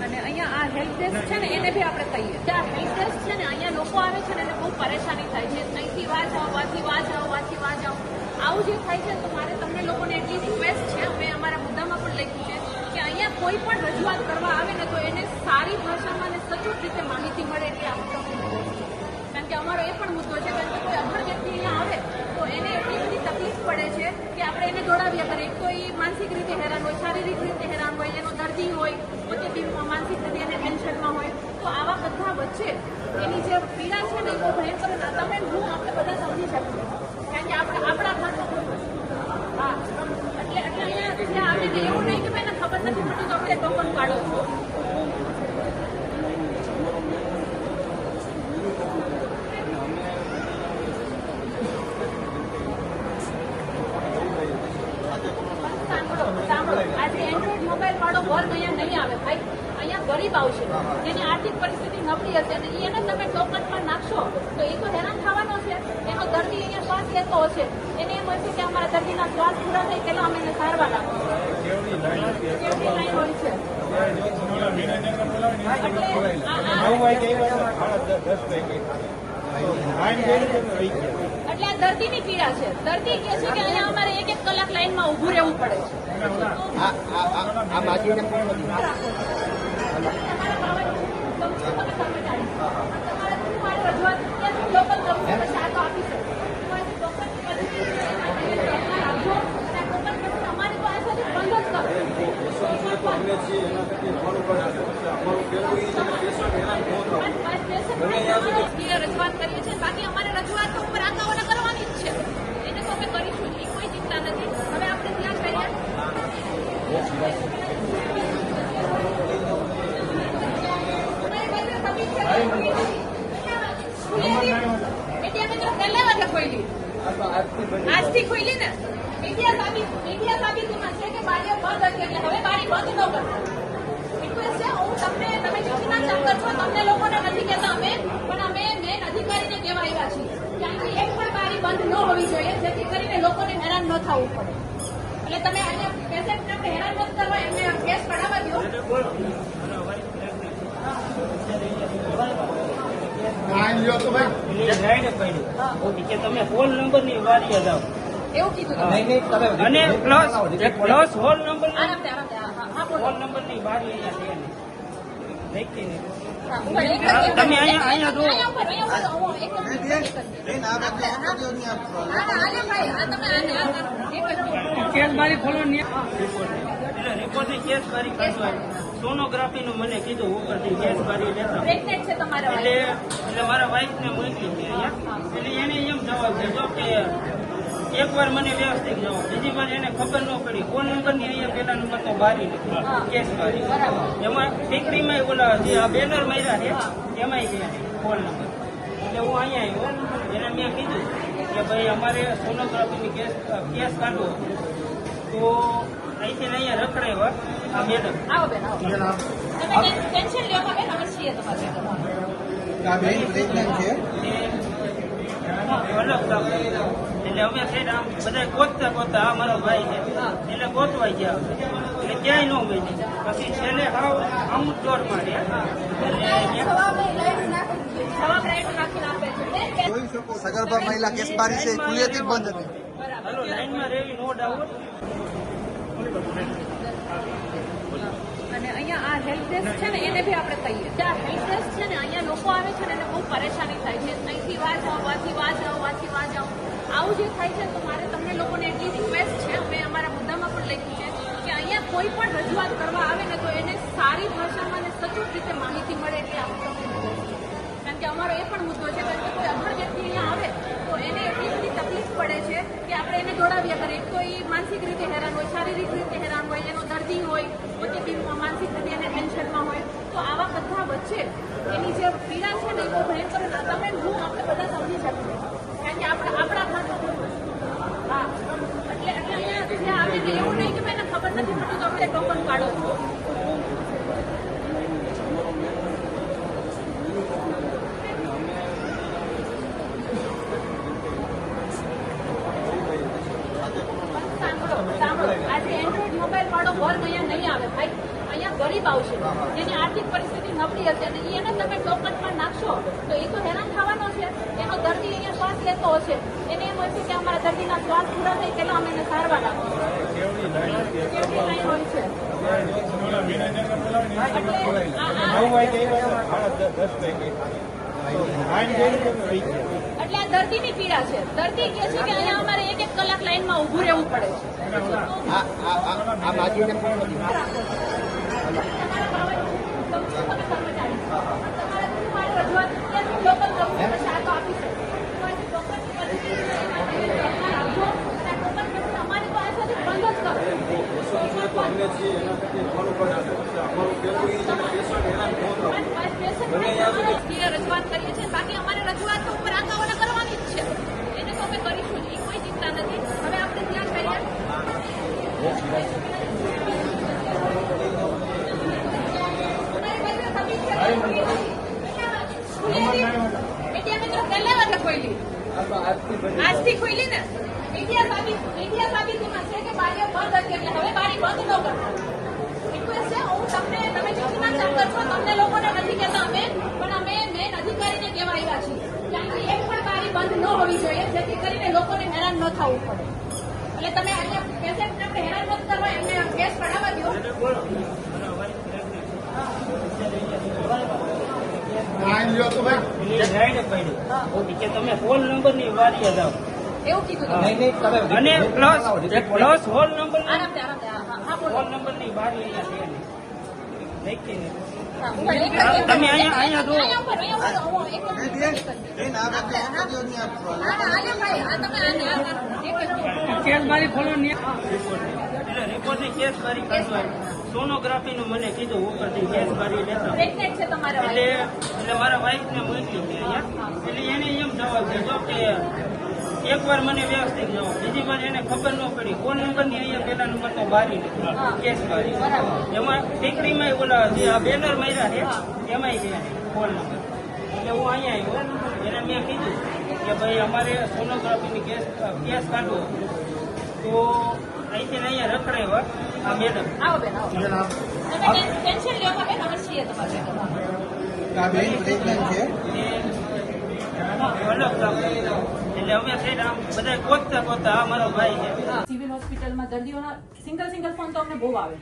અને અહીંયા આ હેલ્પ ડેસ્ક છે ને એને બી આપણે કહીએ કે આ હેલ્પ ડેસ્ક છે ને અહીંયા લોકો આવે છે ને એને બહુ પરેશાની થાય છે અહીંથી વા જાઓ વાથી વા જાઓ વાથી વા જાઓ આવું જે થાય છે તો મારે તમને લોકોને એટલી રિક્વેસ્ટ છે અમે અમારા મુદ્દામાં પણ લખ્યું છે કે અહીંયા કોઈ પણ રજૂઆત કરવા આવે ને તો એને સારી ભાષામાં અને સચોટ રીતે માહિતી મળે એટલે આપણે કારણ કે અમારો એ પણ મુદ્દો છે કારણ કે કોઈ અભણ વ્યક્તિ અહીંયા આવે તો એને એટલી બધી તકલીફ પડે છે કે આપણે એને દોડાવ્યા કરીએ તો એ માનસિક રીતે હેરાન હોય શારીરિક રીતે હેરાન હોય એનો દર્દી હોય પોતે બી માનસિક રીતે એને ટેન્શનમાં હોય તો આવા બધા વચ્ચે એની જે પીડા છે ને એ બહુ ભયંકર તમે હું આપણે બધા સમજી શકીએ કારણ કે આપણા હા એટલે અહીંયા જ્યાં આવે ને એવું નહીં કે ભાઈને ખબર નથી પડતી તો આપણે ટોકન કાઢો છો આજે એન્ડ્રોઈડ મોબાઈલ વાળો વર્ગ અહીંયા નહીં આવે ભાઈ અહીંયા ગરીબ આવશે જેની આર્થિક પરિસ્થિતિ નબળી હશે અને એને તમે ટોકનમાં નાખશો તો એ તો હેરાન થવાનો છે એનો દર્દી અહીંયા શ્વાસ લેતો હશે એને એમ હશે કે અમારા દર્દીના શ્વાસ પૂરા થઈ પેલા અમે એને સારવાર આપો લાઈન હોય છે એટલે આ દર્દીની પીડા છે દર્દી કહે છે કે અહીંયા અમારે 1-1 કલાક લાઈનમાં ઉભું રહેવું પડે છે રજૂઆત કરીએ છીએ બાકી અમારે રજૂઆત ઉપર આંકાઓને કરવાની જ છે એને તો અમે કરીશું જ કોઈ ચિંતા નથી હવે આપણે ત્યાં કરીએ પહેલા વાગે ખોલી આજથી ખોલી ને મીડિયા સાબિતીમાં છે કે બારીઓ બંધ હતી એટલે હવે બારી બંધ ન કરતા રિક્વેસ્ટ છે હું તમે ચૂંટણીના ચાકર છો તમને લોકોને નથી કહેતા અમે પણ અમે મેન અધિકારીને કહેવા આવ્યા છીએ ત્યાંથી એક પણ બારી બંધ ન હોવી જોઈએ જેથી કરીને લોકોને હેરાન ન થવું પડે એટલે તમે અહીંયા પેશન્ટને આપણે હેરાન નથી કરવા એમને કેસ કઢાવવા દો તમે હોલ નંબર ની વારી જાઓ એવું કીધું અને પ્લસ હોલ નંબર ની બારી અહીંયા તમે અહીંયા જો કેસ બારી ખોલો રિપોર્ટ ની કેસ બારી કાઢો સોનોગ્રાફી નું મને કીધું ઉપરથી કેસ બારી લેતા એટલે મારા વાઇફ ને મોકલી છે અહીંયા એટલે એને એમ જવાબ દીધો કે એકવાર મને વ્યવસ્થિત જવાબ બીજી વાર એને ખબર ન પડી ફોન નંબર ની અહીંયા પેલા નંબર તો બારી નથી કેસ બારી એમાં ટીકડીમાં ઓલા જે આ બેનર માર્યા છે એમાંય છે ફોન નંબર એટલે હું અહીંયા આવ્યો એને મેં કીધું કે ભાઈ અમારે સોનોગ્રાફીની કેસ કાઢવો તો અહીંથી અહીંયા રખડાવ્યા આ મેડમ આવો બેન આવો ટેન્શન લેવા બેન અમે છીએ તમારે એટલે અમે સાઈડ આમ બધા ગોતતા આ મારો ભાઈ છે એટલે ગોતવાઈ ગયા એટલે ક્યાંય ન મળી પછી છેલ્લે હાવ અમુક દોડ માર્યા સગર્ભા મહિલા કેસ બારી છે ખુલ્લેથી બંધ હતી હાલો લાઈનમાં રેવી નો ડાઉટ અને અહીંયા આ હેલ્પ ડેસ્ક છે ને એને બી આપણે કહીએ કે આ હેલ્પ ડેસ્ક છે ને અહીંયા લોકો આવે છે ને એને બહુ પરેશાની થાય છે અહીંથી વા જાઓ વાથી વા જાઓ વાથી વા જાઓ આવું જે થાય છે તો મારે તમને લોકોને એટલી રિક્વેસ્ટ છે અમે અમારા મુદ્દામાં પણ લખ્યું છે કે અહીંયા કોઈ પણ રજૂઆત કરવા આવે ને તો એને સારી ભાષામાં અને સચોટ રીતે માહિતી મળે એટલે આપણે કારણ કે અમારો એ પણ મુદ્દો છે કારણ કે કોઈ અભણ વ્યક્તિ અહીંયા આવે તો એને એટલી બધી તકલીફ પડે છે કે આપણે એને દોડાવ્યા કરીએ તો એ માનસિક રીતે હેરાન હોય શારીરિક રીતે હેરાન હોય એનો દર્દી હોય પોતે બી માનસિક રીતે એને ટેન્શનમાં હોય તો આવા બધા વચ્ચે એની જે પીડા છે ને એ બહુ ભયંકર તમે હું આપણે બધા સમજી શકીએ કારણ કે આપણા હા એટલે અહીંયા જ્યાં આવે ને એવું નહીં કે ભાઈને ખબર નથી પડતી તો આપણે ટોકન કાઢો છો ગરીબ આવશે, જેની આર્થિક પરિસ્થિતિ નબળી હશે અને એને તમે ટોકનમાં નાખશો તો એ તો હેરાન થવાનો છે. એનો દર્દી અહીંયા શ્વાસ લેતો હશે, એને એમ હશે કે અમારા દર્દીના શ્વાસ પૂરા થઈ પહેલા અમે એને સારવાર આપીશું. કેવડી લાઈન હોય છે. એટલે આ દર્દીની પીડા છે. દર્દી કહે છે કે અહીંયા અમારે 1-1 કલાક લાઈનમાં ઊભું રહેવું પડે છે. રજૂઆત કરીએ છીએ, બાકી અમારે રજૂઆત તો ઉપર આંકાઓને કરવાની જ છે. એને તો અમે કરીશું જ, એ કોઈ ચિંતા નથી. હવે આપણે ત્યાં કરીએ. આજથી ખોલી ને મીડિયા સાબિતીમાં છે કે બારીઓ બંધ હતી એટલે હવે બારી બંધ ન કરતા. રિક્વેસ્ટ છે, હું તમને તમે ચૂંટણીમાં કામ કરશો, તમને લોકોને નથી કહેતા અમે, પણ અમે મેન અધિકારીને કહેવા આવ્યા છીએ કે અહીંથી એક પણ બારી બંધ ન હોવી જોઈએ, જેથી કરીને લોકોને હેરાન ન થવું પડે. એટલે તમે અહીંયા પેશન્ટને આપણે હેરાન ન કરવા એમને કેસ પડાવવા દો. તમે હોલ નંબર ની વારી જાઓ એવું કીધું અને પ્લસ હોલ નંબર આરામથી હોલ નંબર ની બારી અહીંયા છે ને. તમે અહીંયા જુઓ. રિપોર્ટની કેસ બારી કાઢવા સોનોગ્રાફી નું મને કીધું ઉપરથી કેસ બારી લેતા એટલે મારા વાઇફ ને મોકલી છે અહીંયા. એટલે એને એમ જવાબ દીધો કે એકવાર મને વ્યવસ્થિત જવાબ, બીજી વાર એને ખબર ન પડી. ફોન નંબર ની અહીંયા પેલા નંબર તો બારી કેસ બારી, એમાં ટીકડીમાં ઓલા જે આ બેનર માર્યા છે એમાંય છે ફોન નંબર. એટલે હું અહીંયા આવ્યો, એને મેં કીધું કે ભાઈ અમારે સોનોગ્રાફીની કેસ કાઢવો તો અહીંથી અહીંયા રખડાવ્યા આ મેડમ. આવો બેન, આવો. ટેન્શન લેવા બેન, અમે છીએ તમારે. એટલે અમે આમ બધા ગોતતા આ મારો ભાઈ છે. સિવિલ હોસ્પિટલમાં દર્દીઓના સિંગલ ફોન તો અમને બહુ આવે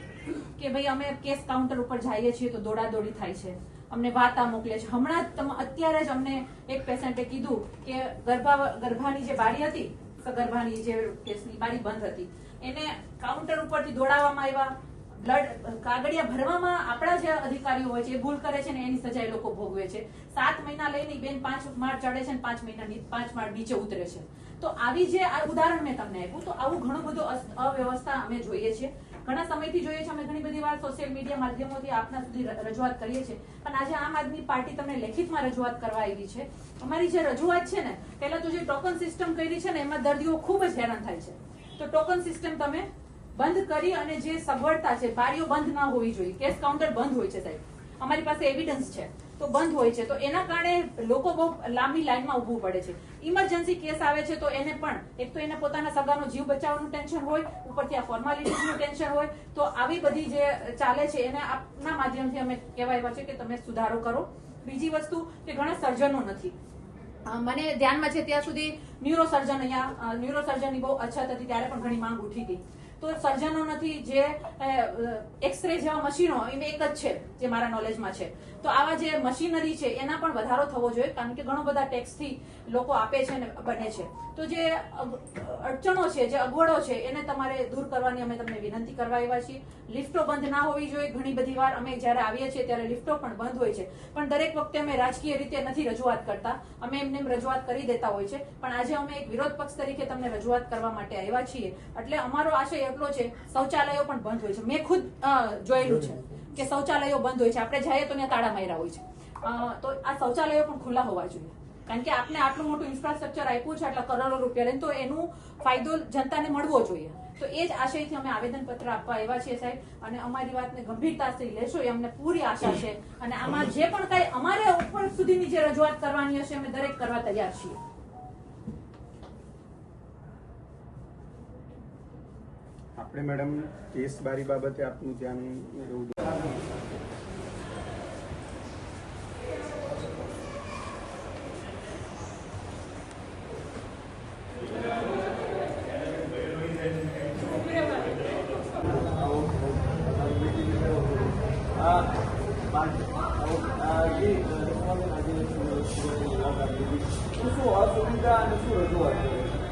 કે ભાઈ અમે કેસ કાઉન્ટર ઉપર જઈએ છીએ તો દોડાદોડી થાય છે, અમને વાતા મોકલે છે. હમણાં અત્યારે જ અમને એક પેશન્ટે કીધું કે ગર્ભાની જે બારી હતી, સગર્ભાની જે કેસની બારી બંધ હતી, એને કાઉન્ટર ઉપરથી દોડાવવામાં આવ્યા. બ્લડ કાગળિયા ભરવામાં આપણા જે અધિકારીઓ હોય છે એ ભૂલ કરે છે ને એની સજા એ લોકો ભોગવે છે. 7 મહિના લઈને બેન 5 માળ ચડે છે ને 5 માળ નીચે ઉતરે છે. તો આવી જે આ ઉદાહરણ મેં તમને આપ્યું, તો આવું ઘણું બધું અવ્યવસ્થા અમે જોઈએ છીએ, ઘણા સમયથી જોઈએ છીએ. અમે ઘણી બધી વાર સોશિયલ મીડિયા માધ્યમોથી આપના સુધી રજૂઆત કરીએ છીએ, પણ આજે આમ આદમી પાર્ટી તમને લેખિતમાં રજૂઆત કરવા આવી છે. અમારી જે રજૂઆત છે ને, પહેલા તો જે ટોકન સિસ્ટમ કરી છે ને એમાં દર્દીઓ ખૂબ જ હેરાન થાય છે. તો ટોકન સિસ્ટમ તમે બંધ કરી અને જે સગવડતા છે, બારીઓ બંધ ના હોવી જોઈએ. કેસ કાઉન્ટર બંધ હોય છે સાહેબ, અમારી પાસે એવિડન્સ છે, તો બંધ હોય છે. તો એના કારણે લોકો બહુ લાંબી લાઈનમાં ઉભું પડે છે. ઇમરજન્સી કેસ આવે છે તો એને પણ એક તો એને પોતાના સગાનો જીવ બચાવવાનું ટેન્શન હોય, ઉપરથી આ ફોર્માલિટીનું ટેન્શન હોય. તો આવી બધી જે ચાલે છે એને આપના માધ્યમથી અમે કહેવાય છે કે તમે સુધારો કરો. બીજી વસ્તુ કે ઘણા સર્જનો નથી. મને ધ્યાનમાં છે ત્યાં સુધી ન્યુરોસર્જન, અહીંયા ન્યુરોસર્જનની બહુ અછત હતી, ત્યારે પણ ઘણી માંગ ઉઠી હતી. તો સર્જનો નથી. જે એક્સરે જેવા મશીનો એ એક જ છે જે મારા નોલેજમાં છે. તો આવા જે મશીનરી છે એના પણ વધારો થવો જોઈએ, કારણ કે ઘણો બધા ટેક્સથી લોકો આપે છે ને બને છે. તો જે અડચણો છે, જે અગવડો છે, એને તમારે દૂર કરવાની અમે તમને વિનંતી કરવા આવ્યા છીએ. લિફ્ટો બંધ ના હોવી જોઈએ. ઘણી બધી વાર અમે જયારે આવીએ છીએ ત્યારે લિફ્ટો પણ બંધ હોય છે, પણ દરેક વખતે અમે રાજકીય રીતે નથી રજૂઆત કરતા, અમે એમને રજૂઆત કરી દેતા હોય છે. પણ આજે અમે એક વિરોધ પક્ષ તરીકે તમને રજૂઆત કરવા માટે આવ્યા છીએ. એટલે અમારો આશય એટલો છે, શૌચાલયો પણ બંધ હોય છે. મેં ખુદ જોયેલું છે કે શૌચાલયો બંધ હોય છે, આપણે જઈએ તો ત્યાં તાળા માર્યા હોય છે. તો આ શૌચાલયો પણ ખુલ્લા હોવા જોઈએ, કારણ કે આપણે આટલું મોટું ઇન્ફ્રાસ્ટ્રક્ચર આપ્યું છે, આટલા કરોડો રૂપિયા લઈને, તો એનું ફાયદો જનતાને મળવો જોઈએ. તો એ જ આશયથી અમે આવેદનપત્ર આપવા આવ્યા છીએ સાહેબ, અને અમારી વાતને ગંભીરતાથી લેશો એ અમને પૂરી આશા છે. અને આમાં જે પણ કઈ અમારે ઉપર સુધીની જે રજૂઆત કરવાની હશે અમે દરેક કરવા તૈયાર છીએ. આપણે મેડમ કેસ બારી બાબતે આપનું ધ્યાન એવું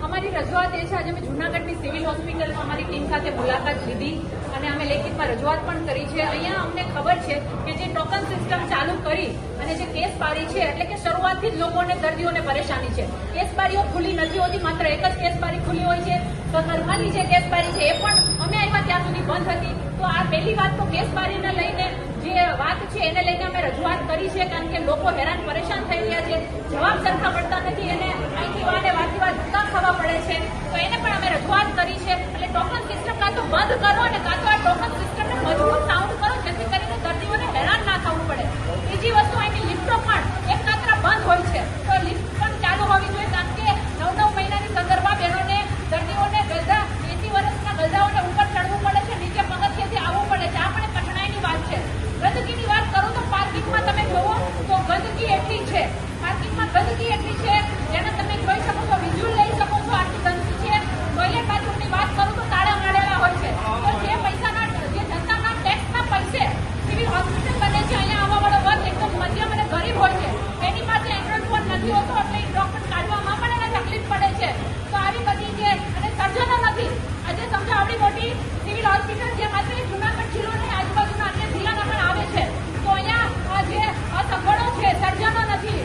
અમારી રજૂઆત એ છે, આજે અમે જૂનાગઢની સિવિલ હોસ્પિટલ અમારી ટીમ સાથે મુલાકાત લીધી અને અમે લેખિતમાં રજૂઆત પણ કરી છે. અહીંયા અમને ખબર છે કે જે ટોકન સિસ્ટમ ચાલુ કરી અને જે કેસ બારી છે, એટલે કે શરૂઆતથી જ લોકોને દર્દીઓને પરેશાની છે. કેસ બારીઓ ખુલ્લી નથી હોતી, માત્ર એક જ કેસ બારી ખુલ્લી હોય છે. તો નોર્મલી જે કેસ બારી છે એ પણ અમે આવ્યા ત્યાં સુધી બંધ હતી. તો આ પહેલી વાત તો કેસ બારીને લઈને જે વાત છે એને લઈને અમે રજૂઆત કરી છે, કારણ કે લોકો હેરાન પરેશાન થઈ રહ્યા છે, જવાબ સરખા પડતા નથી, એને અહીંથી વાને વાતથી વાત ધક્કા ખાવા પડે છે. તો એને પણ અમે રજૂઆત કરી છે. એટલે ટોકન સિસ્ટમ કાં તો બંધ કરો અને કાં તો આ ટોકન સિસ્ટમને મજબૂત સાઉન્ડ કરો, જેથી કરીને દર્દીઓને હેરાન ના થવું પડે. બીજી વસ્તુ, અહીંની લિફ્ટો પણ એક માત્ર બંધ હોય છે, તો લિફ્ટ પણ ચાલુ હોવી જોઈએ, કારણ કે 9 મહિનાની સંદર્ભમાં બહેનોને દર્દીઓને ગરદા 80 વર્ષના ગરદાઓને ઉપર ચડવું પડે છે, નીચે પગથિયેથી આવવું પડે છે. આ પણ એક કઠણાઈની વાત છે. ગંદકીની વાત કરું તો પાર્કિંગમાં તમે જુઓ તો ગંદકી એટલી છે, પાર્કિંગમાં ગંદકી એટલી છે જેને તમે જોઈ શકો છો, વિઝ્યુઅલ લઈ શકો છો. આટલી ગંદકી છે. ટોયલેટ બાથરૂમની વાત કરું તો તાળા મારેલા હોય છે. તો જે પૈસાના, જે જનતાના ટેક્સના પૈસે સિવિલ હોસ્પિટલ બને છે, અહીંયા આવવાવાળો વર્ગ એકદમ મધ્યમ અને ગરીબ હોય છે, એની પાસે એન્ટ્રન્સ પણ નથી હોતો, એટલે એ ડોક્ટર કાઢવામાં પણ એને તકલીફ પડે છે. તો આવી બધી જે, અને સર્જનો નથી. આજે સમજો આવડી મોટી સિવિલ હોસ્પિટલ જે માત્ર જૂનાગઢ જિલ્લો નહીં, આજુબાજુના અન્ય જિલ્લાના પણ આવે છે. તો અહીંયા જે સગવડો છે, સર્જનો નથી,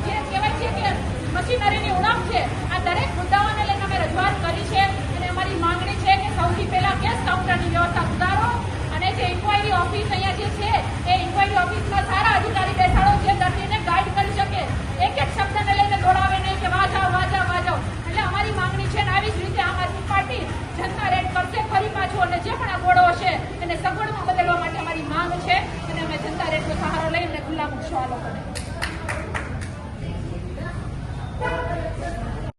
જે કહેવાય છે કે મશીનરીની ઉણપ છે. આ દરેક મુદ્દાઓને લઈને અમે રજૂઆત કરી છે અને અમારી માંગણી છે કે સૌથી પહેલા કેસ કાઉન્ટરની વ્યવસ્થા સુધારો અને જે ઇન્ક્વાયરી ઓફિસ અહીંયા જે છે એ ઇન્ક્વાયરી ઓફિસમાં સારા અધિકારી બેસાડો, જે દર્દીને ગાઈડ કરી શકે, એક એક શબ્દને લઈને દોડાવે નહીં કે વાહ જાઓ વાહ જાઓ વાહ જાઓ. એટલે અમારી માંગણી છે ને આવી જ રીતે આમ આદમી પાર્ટી જનતા રેડ કરશે ફરી પાછું, અને જે પણ અગવડો હશે એને સગવડમાં બદલવા માટે અમારી માંગ છે અને અમે જનતા રેડનો સહારો લઈને ખુલ્લા મૂકશું આ લોકોને.